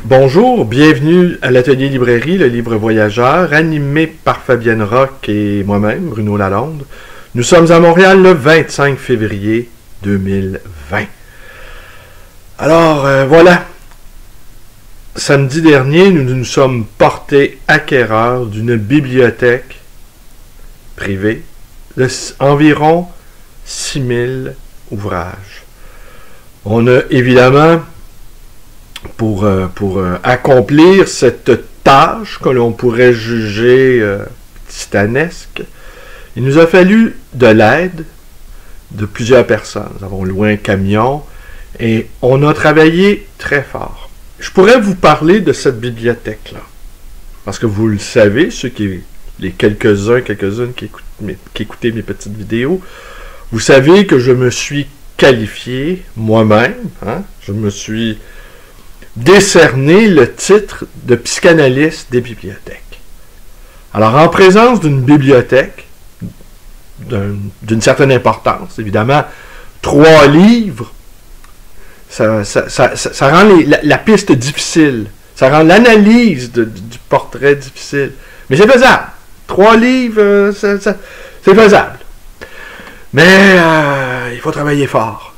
Bonjour, bienvenue à l'Atelier Librairie, le livre voyageur, animé par Fabienne Roch et moi-même, Bruno Lalonde. Nous sommes à Montréal le 25 février 2020. Alors, voilà. Samedi dernier, nous nous sommes portés acquéreurs d'une bibliothèque privée de environ 6000 ouvrages. On a évidemment, pour accomplir cette tâche que l'on pourrait juger titanesque, il nous a fallu de l'aide de plusieurs personnes. Nous avons loué un camion et on a travaillé très fort. Je pourrais vous parler de cette bibliothèque-là, parce que vous le savez, les quelques-unes qui écoutaient mes petites vidéos, vous savez que je me suis qualifié moi-même, je me suis décerné le titre de psychanalyste des bibliothèques. Alors, en présence d'une bibliothèque d'une certaine importance, évidemment, 3 livres, ça rend la piste difficile, ça rend l'analyse du portrait difficile. Mais c'est faisable. 3 livres, c'est faisable. Mais il faut travailler fort.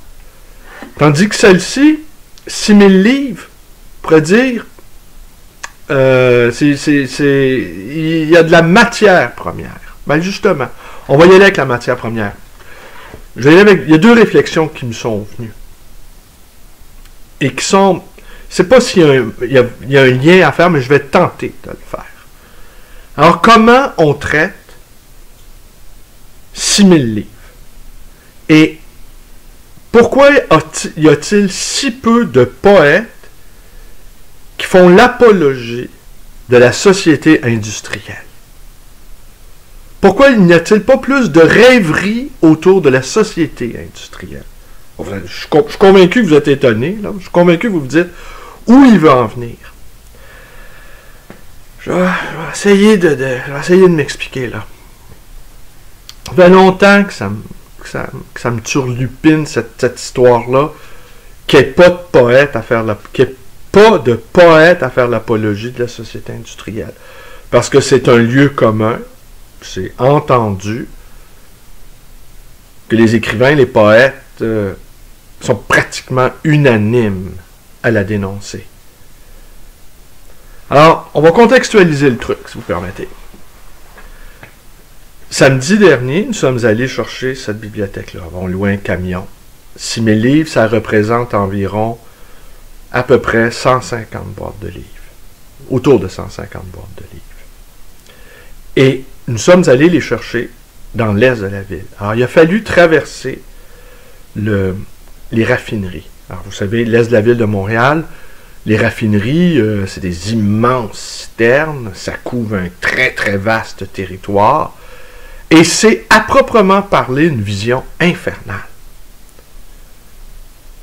Tandis que celle-ci, 6000 livres, on pourrait dire, il y a de la matière première. Ben justement, on va y aller avec la matière première. Il y a 2 réflexions qui me sont venues. Et qui sont, je ne sais pas s'il y a un lien à faire, mais je vais tenter de le faire. Alors, comment on traite 6000 livres? Et pourquoi y a-t-il si peu de poètes qui font l'apologie de la société industrielle? Pourquoi n'y a-t-il pas plus de rêverie autour de la société industrielle? Je suis convaincu que vous êtes étonné, là. Je suis convaincu que vous vous dites où il veut en venir. Je vais essayer de m'expliquer, là. Ça fait longtemps que ça me turlupine, cette histoire-là, qu'il n'y ait pas de poète à faire l'apologie de la société industrielle. Parce que c'est un lieu commun, c'est entendu que les écrivains, les poètes sont pratiquement unanimes à la dénoncer. Alors, on va contextualiser le truc, si vous permettez. Samedi dernier, nous sommes allés chercher cette bibliothèque-là. On loué un camion. 6000 livres, ça représente environ à peu près 150 boîtes de livres. Autour de 150 boîtes de livres. Et nous sommes allés les chercher dans l'est de la ville. Alors, il a fallu traverser les raffineries. Alors, vous savez, l'est de la ville de Montréal, les raffineries, c'est des immenses citernes, ça couvre un très, très vaste territoire, et c'est à proprement parler une vision infernale.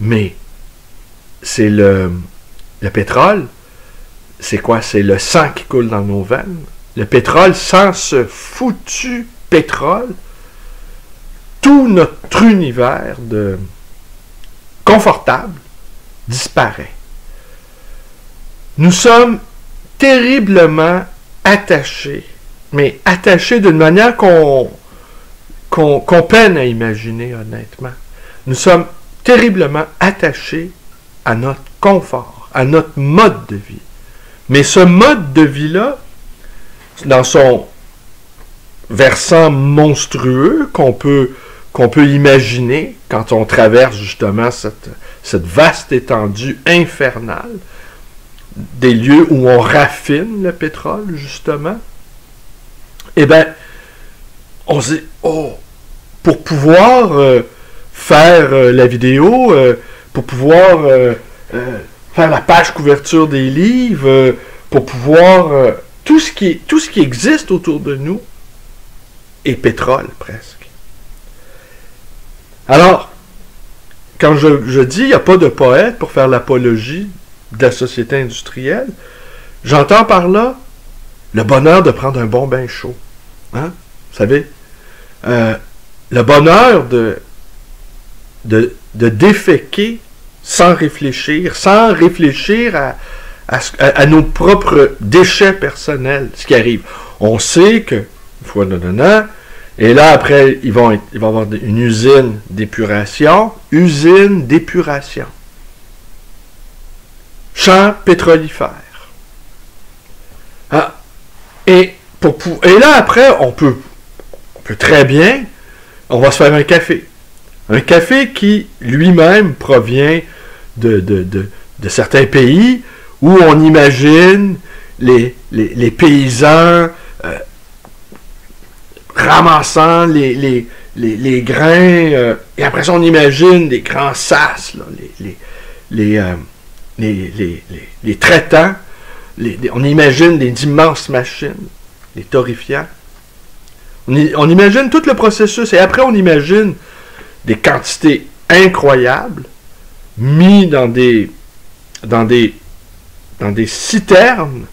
Mais, c'est le pétrole, c'est quoi? C'est le sang qui coule dans nos veines. Le pétrole, sans ce foutu pétrole, tout notre univers confortable disparaît. Nous sommes terriblement attachés, mais attachés d'une manière qu'on peine à imaginer, honnêtement. Nous sommes terriblement attachés à notre confort, à notre mode de vie. Mais ce mode de vie-là, dans son versant monstrueux qu'on peut imaginer quand on traverse justement cette vaste étendue infernale, des lieux où on raffine le pétrole, justement, eh bien, on se dit, pour pouvoir faire la vidéo, pour pouvoir faire la page couverture des livres, pour pouvoir... tout ce qui existe autour de nous est pétrole, presque. Alors, quand je dis il n'y a pas de poète pour faire l'apologie de la société industrielle, j'entends par là le bonheur de prendre un bon bain chaud. Vous savez, le bonheur de déféquer sans réfléchir à nos propres déchets personnels, ce qui arrive. On sait que, une fois et là, après, il va y avoir une usine d'épuration. Usine d'épuration. Champ pétrolifère. Ah, et là, après, on peut très bien, on va se faire un café. Un café qui, lui-même, provient de certains pays où on imagine les paysans ramassant les grains, et après ça, on imagine des grands sas, là, les traitants, on imagine des immenses machines, les torréfiants. On imagine tout le processus, et après, on imagine des quantités incroyables mis dans des citernes,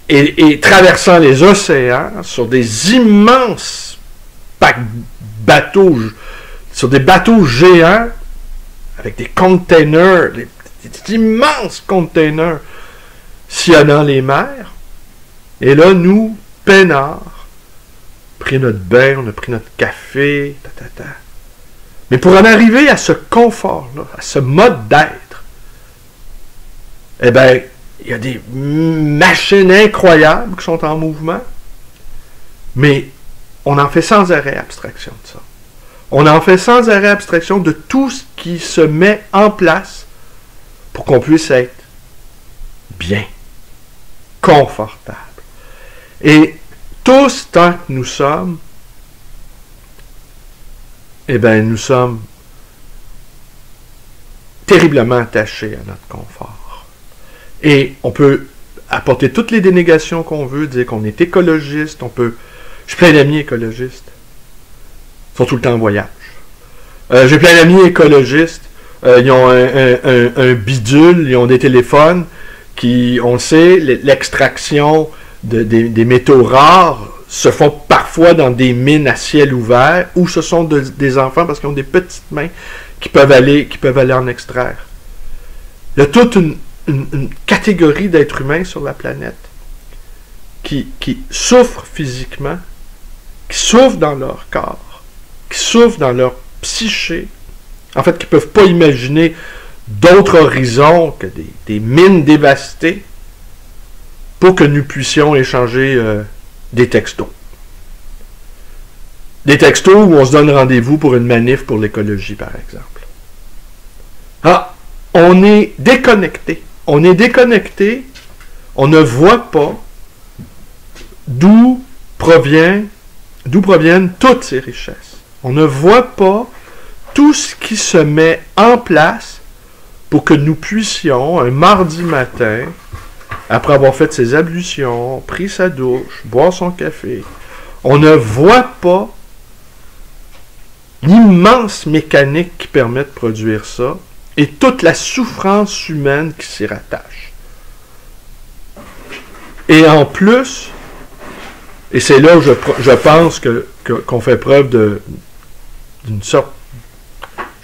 et traversant les océans sur des immenses bateaux, sur des bateaux géants avec des containers, des immenses containers sillonnant les mers. Et là, nous, peinards, pris notre bain, on a pris notre café, Mais pour en arriver à ce confort-là, à ce mode d'être, eh bien, il y a des machines incroyables qui sont en mouvement, mais on en fait sans arrêt abstraction de ça. On en fait sans arrêt abstraction de tout ce qui se met en place pour qu'on puisse être bien, confortable. Et tous, tant que nous sommes, eh bien, nous sommes terriblement attachés à notre confort. Et on peut apporter toutes les dénégations qu'on veut, dire qu'on est écologiste, J'ai plein d'amis écologistes. Ils sont tout le temps en voyage. J'ai plein d'amis écologistes. Ils ont un bidule, ils ont des téléphones qui, on le sait, l'extraction des métaux rares se font parfois dans des mines à ciel ouvert, où ce sont des enfants parce qu'ils ont des petites mains qui peuvent aller en extraire. Il y a toute une catégorie d'êtres humains sur la planète qui souffrent physiquement, qui souffrent dans leur corps, qui souffrent dans leur psyché, en fait, qui ne peuvent pas imaginer d'autres horizons que des mines dévastées pour que nous puissions échanger des textos. Des textos où on se donne rendez-vous pour une manif pour l'écologie, par exemple. Ah, on est déconnecté. On est déconnecté, on ne voit pas d'où proviennent toutes ces richesses. On ne voit pas tout ce qui se met en place pour que nous puissions, un mardi matin, après avoir fait ses ablutions, pris sa douche, boire son café, on ne voit pas l'immense mécanique qui permet de produire ça et toute la souffrance humaine qui s'y rattache. Et en plus, et c'est là où je pense qu'on fait preuve d'une sorte,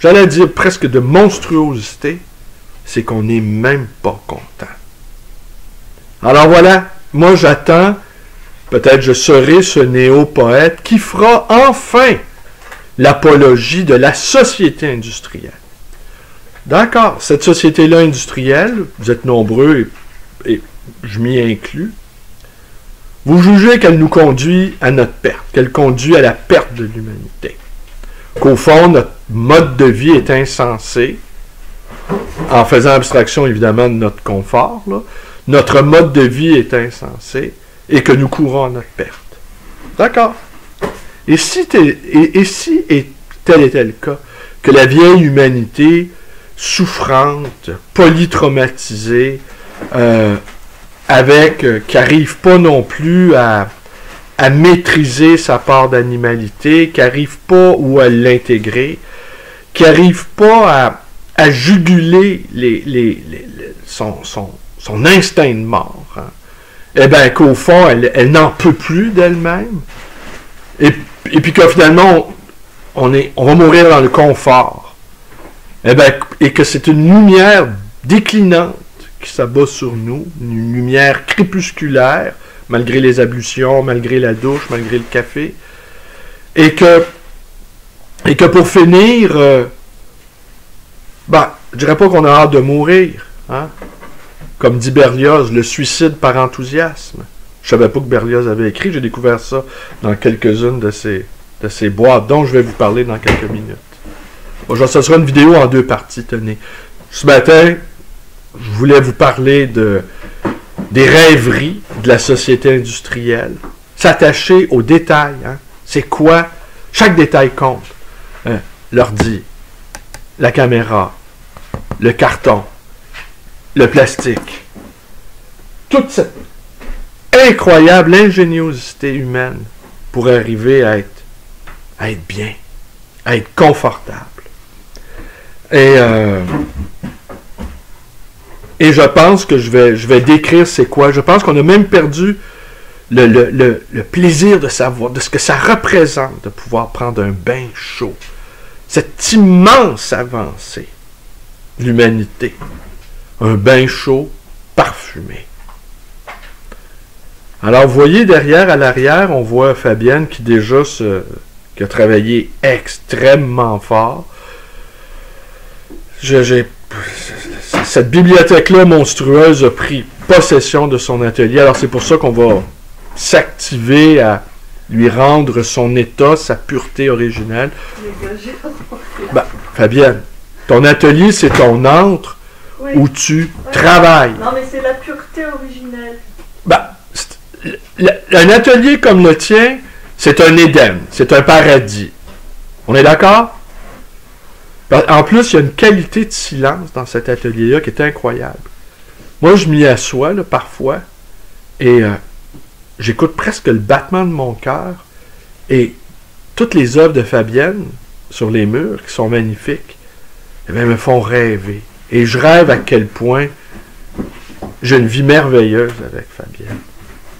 j'allais dire presque de monstruosité, c'est qu'on n'est même pas content. Alors voilà, moi j'attends, peut-être je serai ce néo-poète qui fera enfin l'apologie de la société industrielle. D'accord, cette société-là industrielle, vous êtes nombreux et je m'y inclus, vous jugez qu'elle nous conduit à notre perte, qu'elle conduit à la perte de l'humanité. Qu'au fond, notre mode de vie est insensé, en faisant abstraction évidemment de notre confort, là. Notre mode de vie est insensé et que nous courons à notre perte. D'accord. Et si tel était le cas, que la vieille humanité souffrante, polytraumatisée, qui n'arrive pas non plus à maîtriser sa part d'animalité, qui n'arrive pas ou à l'intégrer, qui n'arrive pas à juguler son instinct de mort, hein. Eh bien, qu'au fond, elle n'en peut plus d'elle-même, et puis que finalement, on va mourir dans le confort, eh bien, et que c'est une lumière déclinante qui s'abat sur nous, une lumière crépusculaire, malgré les ablutions, malgré la douche, malgré le café, et que pour finir, je dirais pas qu'on a hâte de mourir, hein? Comme dit Berlioz, le suicide par enthousiasme. Je savais pas que Berlioz avait écrit, j'ai découvert ça dans quelques-unes de ces boîtes, dont je vais vous parler dans quelques minutes. Bon, ce sera une vidéo en 2 parties, tenez. Ce matin, je voulais vous parler des rêveries de la société industrielle, s'attacher aux détails, hein? C'est quoi? Chaque détail compte. L'ordi, la caméra, le carton, le plastique. Toute cette incroyable ingéniosité humaine pour arriver à être bien, à être confortable. Et je pense que je vais décrire c'est quoi. Je pense qu'on a même perdu le plaisir de savoir, de ce que ça représente de pouvoir prendre un bain chaud. Cette immense avancée de l'humanité. Un bain chaud parfumé. Alors, vous voyez derrière, à l'arrière, on voit Fabienne qui déjà qui a travaillé extrêmement fort. Cette bibliothèque-là monstrueuse a pris possession de son atelier. Alors, c'est pour ça qu'on va s'activer à lui rendre son état, sa pureté originelle. Fabienne, ton atelier, c'est ton antre où tu travailles. Non, mais c'est la pureté originelle. Un atelier comme le tien, c'est un Éden, c'est un paradis. On est d'accord? En plus, il y a une qualité de silence dans cet atelier-là qui est incroyable. Moi, je m'y assois, là, parfois, et j'écoute presque le battement de mon cœur, et toutes les œuvres de Fabienne sur les murs, qui sont magnifiques, me font rêver. Et je rêve à quel point j'ai une vie merveilleuse avec Fabienne.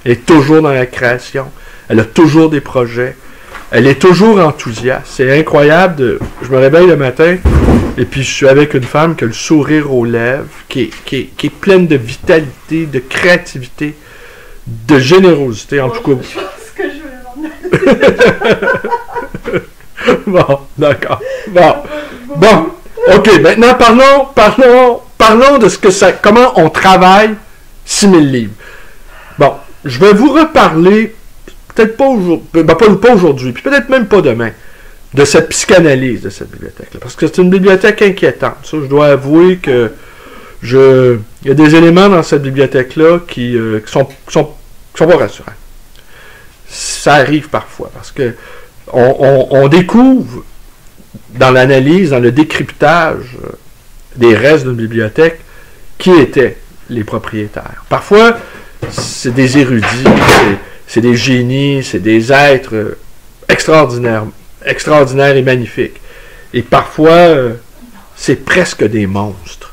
Elle est toujours dans la création, elle a toujours des projets, elle est toujours enthousiaste. C'est incroyable, je me réveille le matin, et puis je suis avec une femme qui a le sourire aux lèvres, qui est pleine de vitalité, de créativité, de générosité, en tout cas. Je pense que je vais l'en aller. Bon, d'accord. Bon, ok, maintenant parlons de comment on travaille 6000 livres. Bon, je vais vous reparler, peut-être pas aujourd'hui, pas aujourd'hui, puis peut-être même pas demain, de cette psychanalyse de cette bibliothèque-là. Parce que c'est une bibliothèque inquiétante. Ça, je dois avouer que il y a des éléments dans cette bibliothèque-là qui sont pas rassurants. Ça arrive parfois, parce que on découvre dans l'analyse, dans le décryptage des restes d'une bibliothèque, qui étaient les propriétaires. Parfois, c'est des érudits, c'est des génies, c'est des êtres extraordinaires et magnifiques. Et parfois, c'est presque des monstres.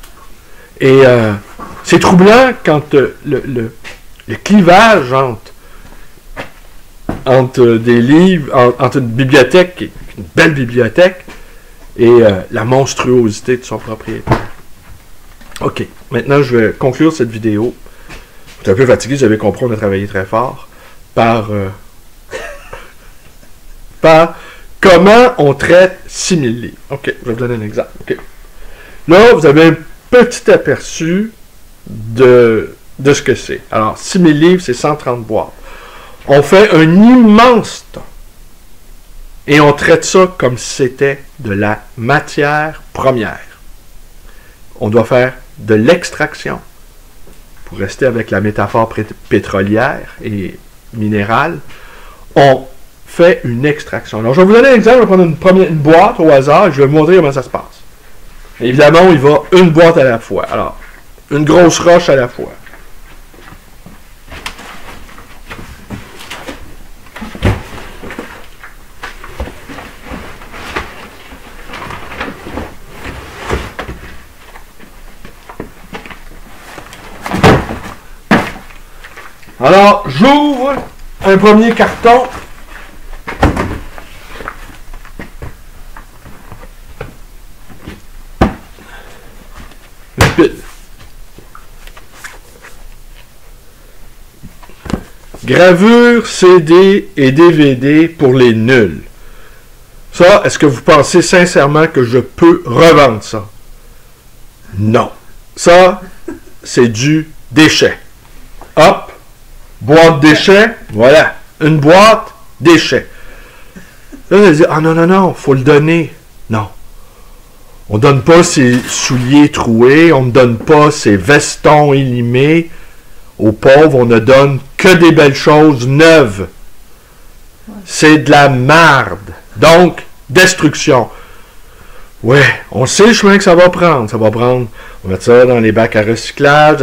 Et c'est troublant quand le clivage entre des livres, entre une bibliothèque, une belle bibliothèque, et la monstruosité de son propriétaire. Ok, maintenant je vais conclure cette vidéo. Vous êtes un peu fatigué, vous avez compris, on a travaillé très fort, par comment on traite 6000 livres. Ok, je vais vous donner un exemple. Okay. Là, vous avez un petit aperçu de ce que c'est. Alors, 6000 livres, c'est 130 boîtes. On fait un immense temps. Et on traite ça comme si c'était de la matière première. On doit faire de l'extraction. Pour rester avec la métaphore pétrolière et minérale, on fait une extraction. Alors, je vais vous donner un exemple. Je vais prendre une boîte au hasard et je vais vous montrer comment ça se passe. Évidemment, il va une boîte à la fois. Alors, une grosse roche à la fois. Alors, j'ouvre un premier carton. Gravure, CD et DVD pour les nuls. Ça, est-ce que vous pensez sincèrement que je peux revendre ça? Non. Ça, c'est du déchet. Hop, boîte déchet, voilà. Une boîte, déchet. Là, vous allez dire, ah non, non, non, faut le donner. Non. On ne donne pas ses souliers troués, on ne donne pas ses vestons élimés. Aux pauvres, on ne donne que des belles choses neuves. C'est de la marde. Donc, destruction. Ouais, on sait le chemin que ça va prendre. Ça va prendre, on va mettre ça dans les bacs à recyclage,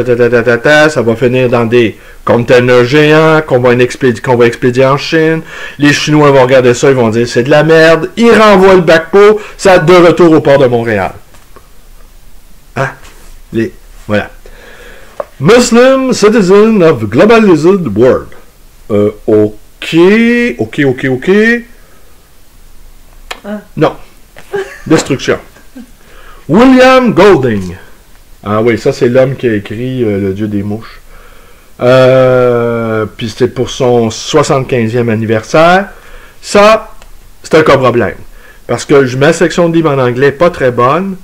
ça va finir dans des containers géants qu'on va expédier en Chine. Les Chinois vont regarder ça, ils vont dire c'est de la merde. Ils renvoient le bac-pot, ça de retour au port de Montréal. Hein? Voilà. Muslim citizen of globalized world. OK. Non. Destruction. William Golding. Ah oui, ça c'est l'homme qui a écrit Le Dieu des mouches. Puis c'était pour son 75e anniversaire. Ça, c'est un cas problème. Parce que ma section de livres en anglais n'est pas très bonne.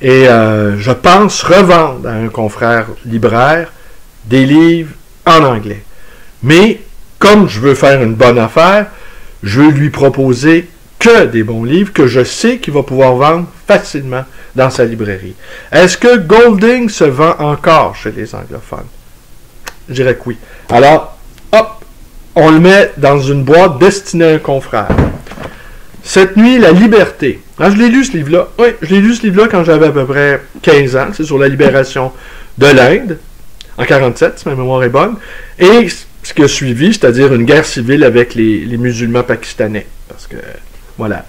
Et je pense revendre à un confrère libraire des livres en anglais. Mais, comme je veux faire une bonne affaire, je veux lui proposer que des bons livres que je sais qu'il va pouvoir vendre facilement dans sa librairie. Est-ce que Golding se vend encore chez les anglophones? Je dirais que oui. Alors, hop, on le met dans une boîte destinée à un confrère. Cette nuit, La Liberté. Ah, je l'ai lu ce livre-là. Oui, je l'ai lu ce livre-là quand j'avais à peu près 15 ans. C'est sur la libération de l'Inde, en 1947, si ma mémoire est bonne. Et ce qui a suivi, c'est-à-dire une guerre civile avec les musulmans pakistanais. Parce que, voilà.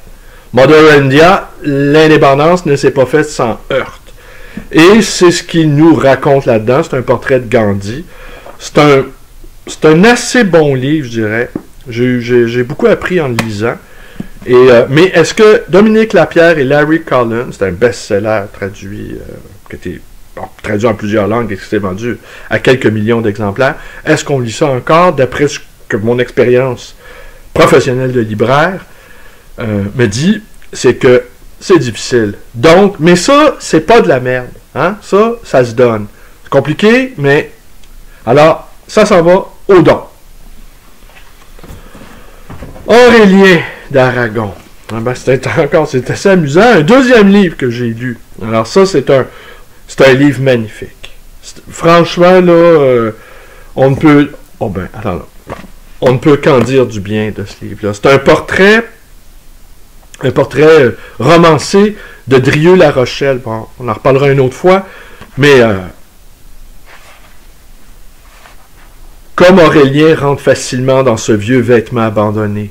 Mother India, l'indépendance ne s'est pas faite sans heurte. Et c'est ce qu'il nous raconte là-dedans. C'est un portrait de Gandhi. C'est un assez bon livre, je dirais. J'ai beaucoup appris en le lisant. Mais est-ce que Dominique Lapierre et Larry Collins, c'est un best-seller traduit, qui a été traduit en plusieurs langues et qui s'est vendu à quelques millions d'exemplaires, est-ce qu'on lit ça encore? D'après ce que mon expérience professionnelle de libraire me dit, c'est que c'est difficile. Donc, mais ça, c'est pas de la merde. Hein? Ça se donne. C'est compliqué, mais... Alors, ça s'en va au don. Aurélien d'Aragon. Ah ben, c'est assez amusant. Un deuxième livre que j'ai lu. Alors ça, c'est un livre magnifique. Franchement, là, on ne peut... Oh ben, attends là. On ne peut qu'en dire du bien de ce livre-là. C'est un portrait romancé de Drieux-La Rochelle. Bon, on en reparlera une autre fois, mais comme Aurélien rentre facilement dans ce vieux vêtement abandonné,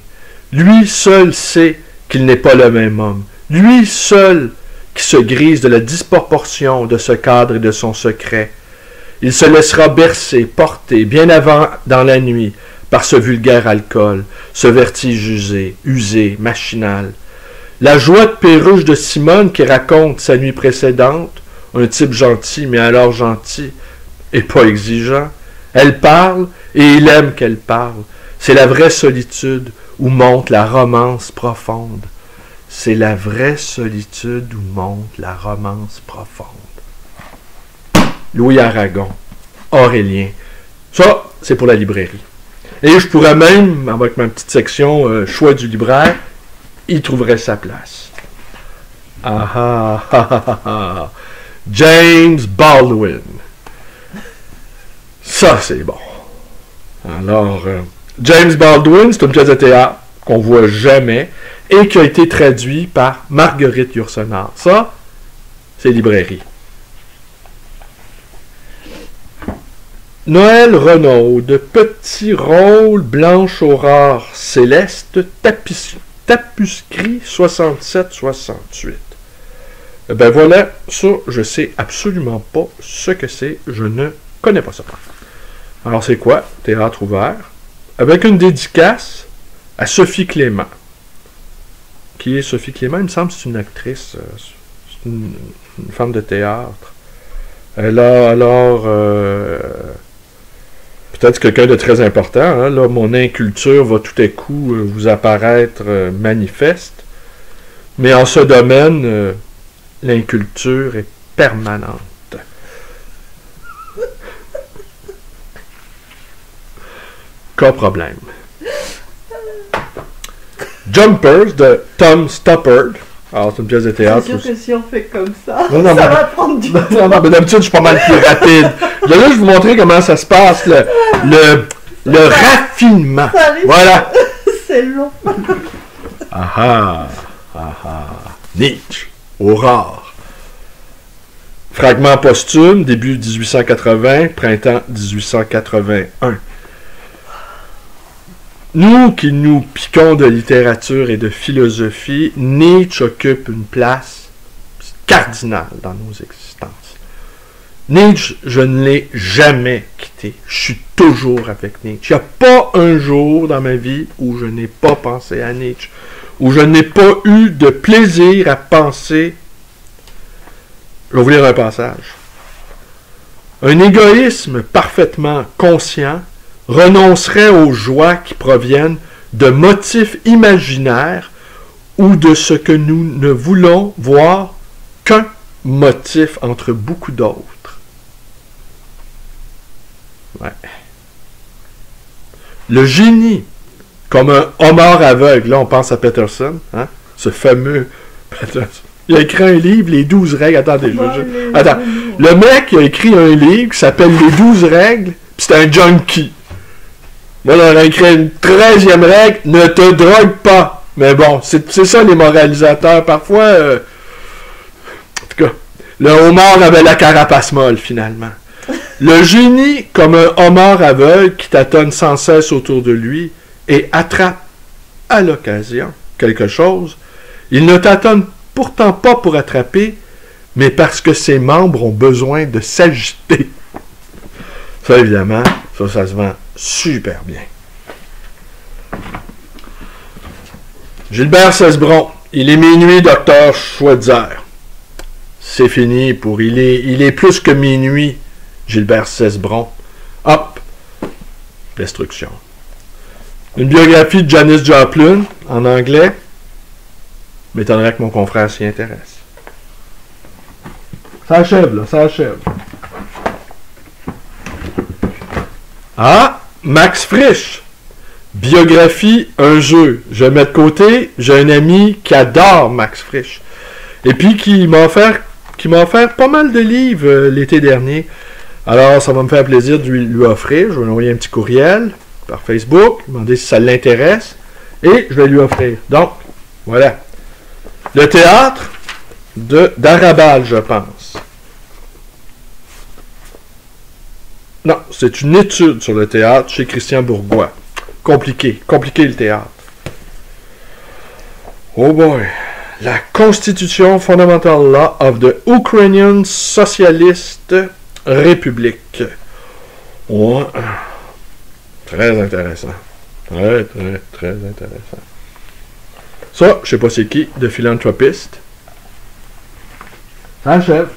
lui seul sait qu'il n'est pas le même homme. Lui seul qui se grise de la disproportion de ce cadre et de son secret. Il se laissera bercer, porter, bien avant dans la nuit, par ce vulgaire alcool, ce vertige usé, machinal. La joie de perruche de Simone qui raconte sa nuit précédente, un type gentil, mais alors gentil, et pas exigeant. Elle parle, et il aime qu'elle parle. C'est la vraie solitude où monte la romance profonde. C'est la vraie solitude où monte la romance profonde. Louis Aragon, Aurélien. Ça, c'est pour la librairie. Et je pourrais même, avec ma petite section choix du libraire, y trouverait sa place. James Baldwin. Ça, c'est bon. Alors, James Baldwin, c'est une pièce de théâtre qu'on voit jamais et qui a été traduit par Marguerite Yourcenar. Ça, c'est librairie. Noël Renaud, de Petit Rôle, Blanche Aurore Céleste, Tapuscrit 67-68. Ben voilà, ça, je sais absolument pas ce que c'est, je ne connais pas ça. Alors c'est quoi? Théâtre ouvert, avec une dédicace à Sophie Clément. Qui est Sophie Clément? Il me semble que c'est une actrice, c'est une femme de théâtre. Elle a alors... peut-être peut-être quelqu'un de très important. Hein? Là, mon inculture va tout à coup vous apparaître manifeste. Mais en ce domaine, l'inculture est permanente. Qu'un problème. Jumpers de Tom Stoppard. Alors, c'est une pièce de théâtre. C'est sûr que si on fait comme ça, Non, non, ça mais- va prendre du temps. Non, non, mais d'habitude, je suis pas mal plus rapide. Je vais juste vous montrer comment ça se passe, le raffinement. Ça arrive. Voilà. C'est long. Ah ah. Nietzsche, Aurore. Fragment posthume, début 1880, printemps 1881. Nous qui nous piquons de littérature et de philosophie, Nietzsche occupe une place cardinale dans nos existences. Nietzsche, je ne l'ai jamais quitté. Je suis toujours avec Nietzsche. Il n'y a pas un jour dans ma vie où je n'ai pas pensé à Nietzsche, où je n'ai pas eu de plaisir à penser. Je vais vous lire un passage. Un égoïsme parfaitement conscient renoncerait aux joies qui proviennent de motifs imaginaires ou de ce que nous ne voulons voir qu'un motif entre beaucoup d'autres. Ouais. Le génie, comme un homard aveugle, là on pense à Peterson, hein, ce fameux Peterson. Il a écrit un livre, Les 12 règles. Attendez, attends. Le mec il a écrit un livre qui s'appelle Les 12 règles, puis c'est un junkie. Moi, on a écrit une 13e règle, ne te drogue pas. Mais bon, c'est ça les moralisateurs. Parfois, en tout cas, le homard avait la carapace molle, finalement. Le génie, comme un homard aveugle qui tâtonne sans cesse autour de lui et attrape à l'occasion quelque chose, il ne tâtonne pourtant pas pour attraper, mais parce que ses membres ont besoin de s'agiter. Ça, évidemment, ça se vend super bien. Gilbert Cesbron, il est minuit, docteur Schweitzer. C'est fini pour il est plus que minuit, Gilbert Cesbron. Hop, destruction. Une biographie de Janis Joplin, en anglais. M'étonnerait que mon confrère s'y intéresse. Ça achève, là, ça achève. Ah, Max Frisch. Biographie, un jeu. Je mets de côté, j'ai un ami qui adore Max Frisch. Et puis qui m'a offert pas mal de livres l'été dernier. Alors, ça va me faire plaisir de lui offrir. Je vais lui envoyer un petit courriel par Facebook, demander si ça l'intéresse. Et je vais lui offrir. Donc, voilà. Le théâtre d'Arabal, je pense. Non, c'est une étude sur le théâtre chez Christian Bourgois. Compliqué le théâtre. Oh boy. La Constitution Fundamental Law of the Ukrainian Socialist Republic. Ouais. Très intéressant. Très intéressant. Ça, je sais pas c'est qui, de philanthropiste. Ça achève.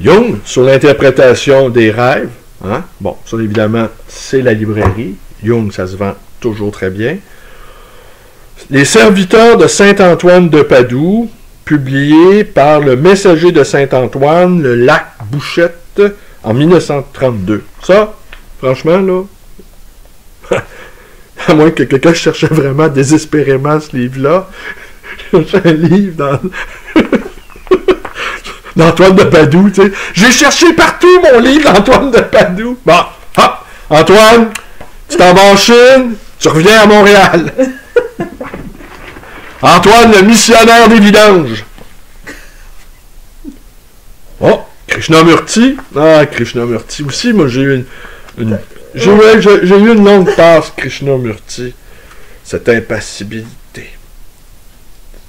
Jung, sur l'interprétation des rêves. Hein? Bon, ça évidemment, c'est la librairie. Jung, ça se vend toujours très bien. Les serviteurs de Saint-Antoine de Padoue, publié par le Messager de Saint-Antoine, le Lac Bouchette, en 1932. Ça, franchement, là, à moins que quelqu'un cherchait vraiment désespérément ce livre-là, cherchait un livre dans... d'Antoine de Padoue, tu sais. J'ai cherché partout mon livre d'Antoine de Padoue. Bon, hop, Antoine, tu t'en vas en Chine, tu reviens à Montréal. Antoine, le missionnaire des vidanges. Oh, Krishnamurti. Ah, Krishnamurti aussi, moi j'ai eu j'ai eu une longue passe, Krishnamurti. Cette impassibilité.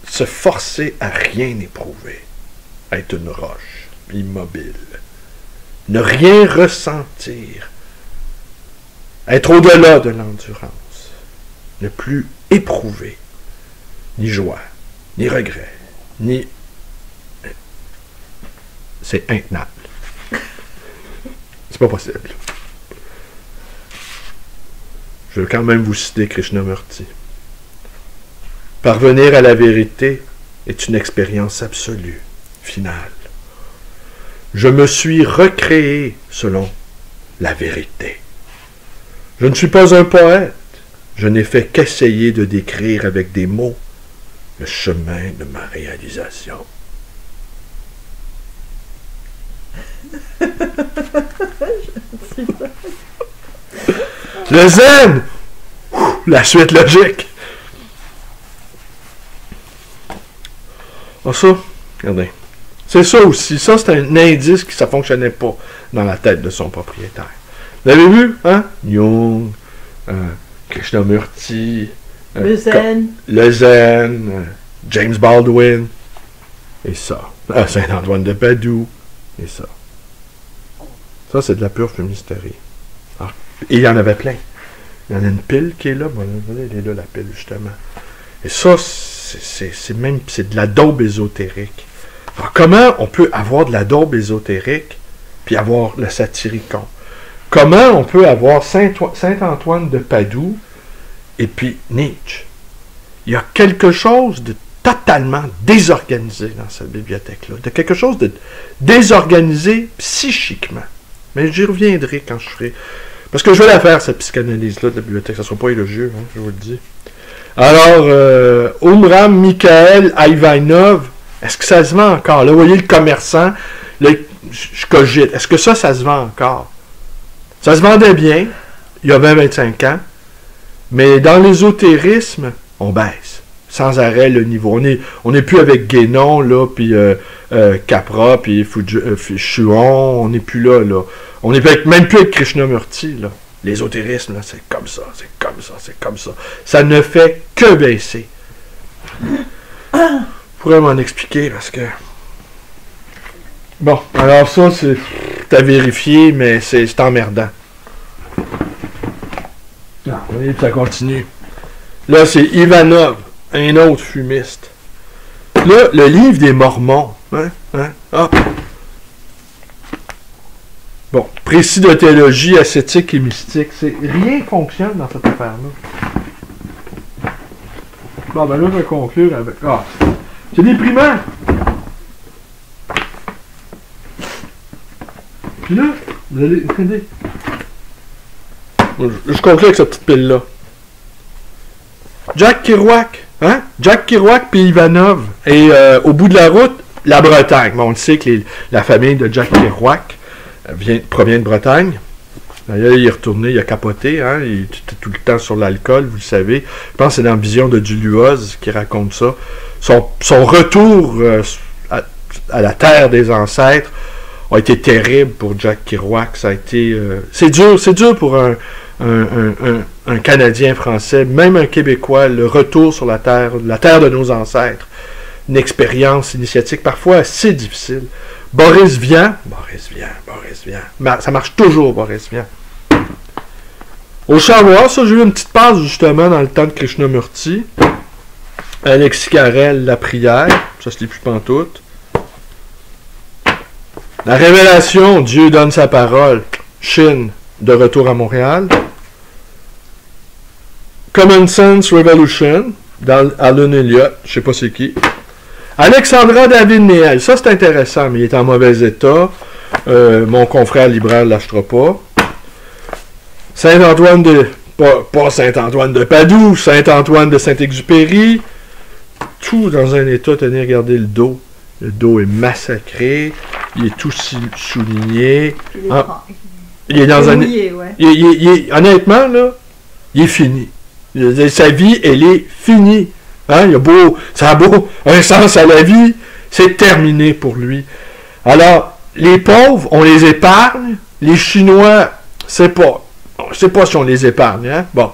Se forcer à rien éprouver. Être une roche, immobile. Ne rien ressentir. Être au-delà de l'endurance. Ne plus éprouver. Ni joie, ni regret, ni... C'est intenable. C'est pas possible. Je vais quand même vous citer Krishnamurti. Parvenir à la vérité est une expérience absolue, finale. Je me suis recréé selon la vérité. Je ne suis pas un poète. Je n'ai fait qu'essayer de décrire avec des mots le chemin de ma réalisation. Le zen! La suite logique. Ah, ça, regardez. C'est ça aussi. Ça, c'est un indice que ça ne fonctionnait pas dans la tête de son propriétaire. Vous avez vu, hein? Jung, Krishnamurti, Le zen. James Baldwin, et ça. Saint-Antoine de Padoue, et ça. Ça, c'est de la pure fumisterie. Ah, et il y en avait plein. Il y en a une pile qui est là. Bon, elle est là, la pile, justement. Et ça, c'est de la daube ésotérique. Alors, comment on peut avoir de la daube ésotérique puis avoir le satyricon? Comment on peut avoir Saint-Antoine de Padoue et puis Nietzsche? Il y a quelque chose de totalement désorganisé dans cette bibliothèque-là. De quelque chose de désorganisé psychiquement. Mais j'y reviendrai quand je ferai. Parce que je vais la faire, cette psychanalyse-là de la bibliothèque. Ça ne sera pas élogieux, hein, je vous le dis. Alors, Umram Mikhaël Ivanov, est-ce que ça se vend encore? Là, vous voyez le commerçant, là, je cogite. Est-ce que ça se vend encore? Ça se vendait bien, il y a 20-25 ans, mais dans l'ésotérisme, on baisse sans arrêt le niveau. On n'est plus avec Guénon, là, puis Capra, puis Chuon, on n'est plus là, là. On n'est même plus avec Krishnamurti, là. L'ésotérisme, là, c'est comme ça, c'est comme ça, c'est comme ça. Ça ne fait que baisser. Je pourrais m'en expliquer parce que... Bon, alors ça, c'est à vérifier, mais c'est emmerdant. Ah, oui, ça continue. Là, c'est Ivanov, un autre fumiste. Là, le livre des Mormons. Hop. Bon, précis de théologie, ascétique et mystique. Rien fonctionne dans cette affaire-là. Bon, ben là, je vais conclure avec... Ah, c'est déprimant! Puis là, vous allez... Regardez. Je conclue avec cette petite pile-là. Jack Kerouac, hein? Jack Kerouac puis Ivanov. Et au bout de la route, la Bretagne. Bon, on le sait que la famille de Jack Kerouac provient de Bretagne. D'ailleurs, il est retourné, il a capoté, hein? Il était tout le temps sur l'alcool, vous le savez. Je pense que c'est dans Vision de Duluoz qui raconte ça. Son retour à la terre des ancêtres a été terrible pour Jack Kerouac. Ça a été... c'est dur pour un Canadien français, même un Québécois, le retour sur la terre de nos ancêtres. Une expérience initiatique parfois assez difficile. Boris Vian. Ça marche toujours, Boris Vian. Au Chamois, ça, j'ai eu une petite passe justement dans le temps de Krishnamurti. Alexis Carrel, La prière. Ça se lit plus pantoute. La révélation, Dieu donne sa parole. Chine, de retour à Montréal. Common Sense Revolution, dans Alan Elliott, je sais pas c'est qui. Alexandra David Néel, ça c'est intéressant, mais il est en mauvais état. Mon confrère libraire ne l'achètera pas. Saint-Antoine de... Pas Saint-Antoine de Padoue, Saint-Antoine de Saint-Exupéry. Tout dans un état, tenez, regardez le dos. Le dos est massacré. Il est tout souligné. Il est dans un... honnêtement, là, il est fini. Sa vie, elle est finie. Hein? Ça a beau un sens à la vie, c'est terminé pour lui. Alors, les pauvres, on les épargne. Les Chinois, c'est pas. Je sais pas si on les épargne. Hein? Bon.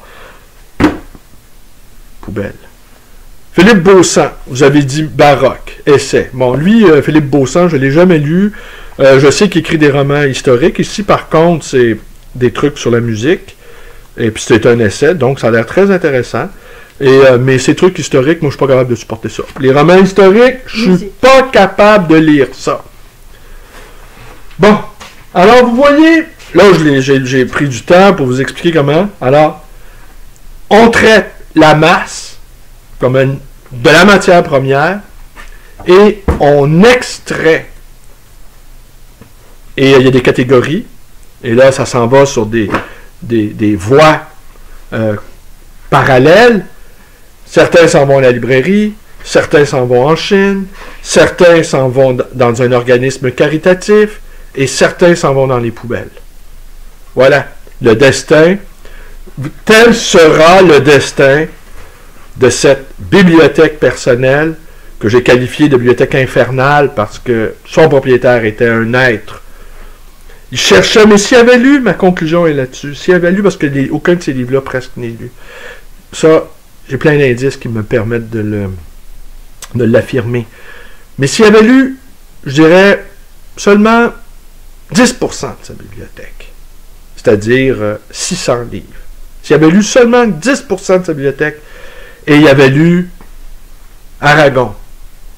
Poubelle. Philippe Beauchamp, vous avez dit baroque, essai. Bon, lui, Philippe Beauchamp, je ne l'ai jamais lu. Je sais qu'il écrit des romans historiques. Ici, par contre, c'est des trucs sur la musique. Et puis, c'est un essai, donc ça a l'air très intéressant. Mais ces trucs historiques, moi, je suis pas capable de supporter ça. Les romans historiques, je suis pas capable de lire ça. Bon. Alors, vous voyez, là, j'ai pris du temps pour vous expliquer comment. Alors, on traite la masse comme de la matière première et on extrait. Et il y a des catégories. Et là, ça s'en va sur des voies parallèles. Certains s'en vont à la librairie, certains s'en vont en Chine, certains s'en vont dans un organisme caritatif et certains s'en vont dans les poubelles. Voilà, le destin. Tel sera le destin de cette bibliothèque personnelle que j'ai qualifiée de bibliothèque infernale parce que son propriétaire était un être. Il cherchait, mais s'il avait lu, ma conclusion est là-dessus, s'il avait lu, parce que aucun de ces livres-là presque n'est lu. Ça, j'ai plein d'indices qui me permettent de l'affirmer. Mais s'il avait lu, je dirais, seulement 10% de sa bibliothèque, c'est-à-dire 600 livres. S'il avait lu seulement 10% de sa bibliothèque, et il avait lu Aragon,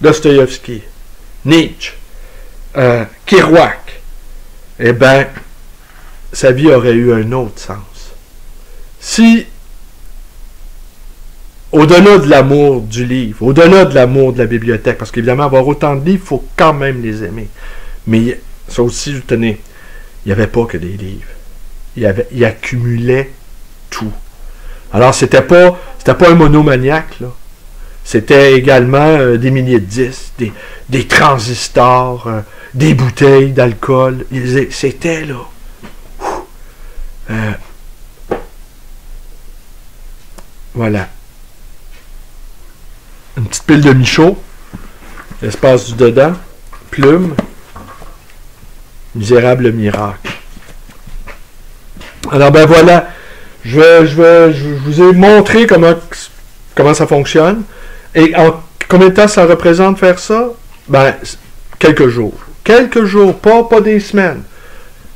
Dostoïevski, Nietzsche, Kerouac, eh bien, sa vie aurait eu un autre sens. Si, au-delà de l'amour du livre, au-delà de l'amour de la bibliothèque, parce qu'évidemment, avoir autant de livres, il faut quand même les aimer. Mais ça aussi, tenez, il n'y avait pas que des livres. Il accumulait tout. Alors, c'était pas un monomaniaque, là. C'était également des milliers de disques, des transistors, des bouteilles d'alcool. C'était, là. Voilà. Une petite pile de Michaud. L'espace du dedans. Plume. Misérable miracle. Alors, ben voilà. Je vous ai montré comment ça fonctionne. Et en combien de temps ça représente faire ça? Ben, quelques jours. Quelques jours, pas des semaines.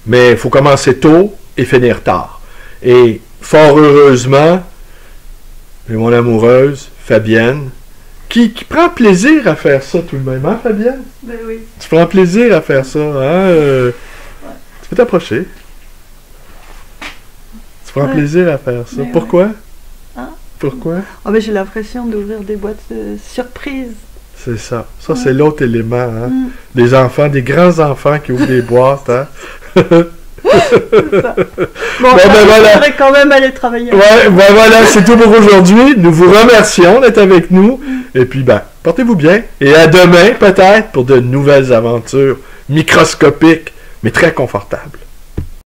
Mais il faut commencer tôt et finir tard. Et fort heureusement, j'ai mon amoureuse, Fabienne, qui prend plaisir à faire ça tout de même. Hein, Fabienne? Ben oui. Tu prends plaisir à faire ça. Hein? Tu peux t'approcher. Tu prends plaisir à faire ça. Ben pourquoi? Hein? Pourquoi? Oh, ben j'ai l'impression d'ouvrir des boîtes surprises. C'est ça. Ça, c'est l'autre élément. Hein? Mm. Des grands enfants qui ouvrent des boîtes. Hein? C'est ça. Bon, ben voilà. Il faudrait quand même aller travailler. Ouais, ben voilà, c'est tout pour aujourd'hui. Nous vous remercions d'être avec nous. Et puis, ben, portez-vous bien. Et à demain, peut-être, pour de nouvelles aventures microscopiques, mais très confortables.